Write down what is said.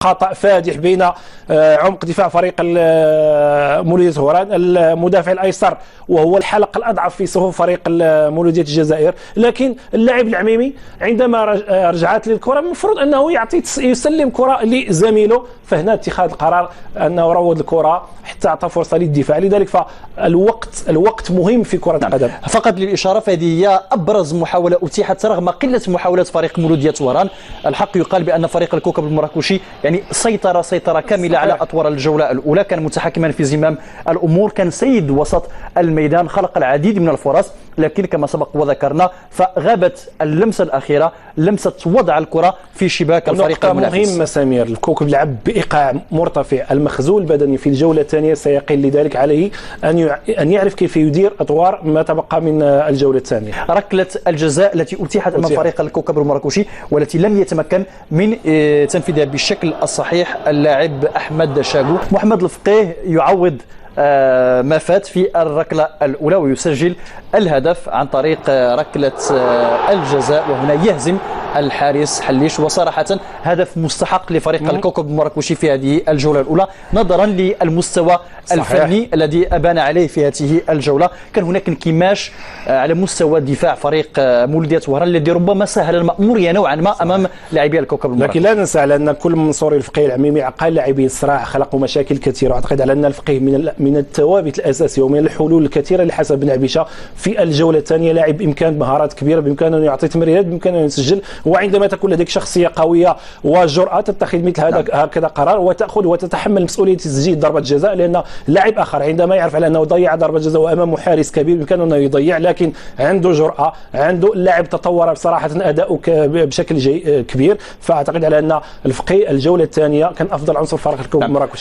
خطأ فادح بين عمق دفاع فريق مولودية طهران المدافع الايسر، وهو الحلقه الاضعف في صفوف فريق مولودية الجزائر. لكن اللاعب العميمي عندما رجعت للكره المفروض انه يسلم كره لزميله، فهنا اتخاذ القرار انه روض الكره حتى اعطى فرصه للدفاع. لذلك فالوقت مهم في كره القدم. فقط للاشاره، فهذه هي ابرز محاوله اتيحت رغم قله محاولات فريق مولودية طهران. الحق يقال بان فريق الكوكب المراكشي يعني سيطره كامله على اطوار الجوله الاولى، كان متحكما في زمام الامور، كان سيد وسط الميدان، خلق العديد من الفرص، لكن كما سبق وذكرنا فغابت اللمسه الاخيره، لمسه وضع الكره في شباك الفريق المنافس. مهمه سمير، الكوكب لعب بايقاع مرتفع، المخزون البدني في الجوله الثانيه سيقل، لذلك عليه ان يعرف كيف يدير اطوار ما تبقى من الجوله الثانيه. ركله الجزاء التي اتيحت امام فريق الكوكب المراكشي والتي لم يتمكن من تنفيذها بالشكل الصحيح اللاعب احمد شاغو. محمد الفقيه يعوض ما فات في الركله الاولى ويسجل الهدف عن طريق ركله الجزاء، وهنا يهزم الحارس حليش، وصراحه هدف مستحق لفريق الكوكب المراكشي في هذه الجوله الاولى نظرا للمستوى الفني الذي ابان عليه في هذه الجوله. كان هناك انكماش على مستوى دفاع فريق مولودية طهران الذي ربما سهل المأمورية نوعا ما امام لاعبي الكوكب المراكشي. لكن لا ننسى على ان كل منصوري الفقيه العميمي عقل لاعبي الصراع، خلقوا مشاكل كثيره، واعتقد على ان الفقيه من الثوابت الاساسيه ومن الحلول الكثيره اللي حسب بنعبيشه في الجوله الثانيه، لاعب بامكان مهارات كبيره، بامكانه ان يعطي تمريرات، بامكانه ان يسجل، وعندما تكون لديك شخصيه قويه وجرأه تتخذ مثل هكذا قرار وتاخذ وتتحمل مسؤوليه تسجيل ضربه جزاء، لان لاعب اخر عندما يعرف على انه ضيع ضربه جزاء وامامه حارس كبير بامكانه انه يضيع، لكن عنده جرأه، عنده اللاعب تطور بصراحه اداؤه بشكل كبير. فاعتقد على ان الفقيه الجوله الثانيه كان افضل عنصر فريق الكوكب المراكشي.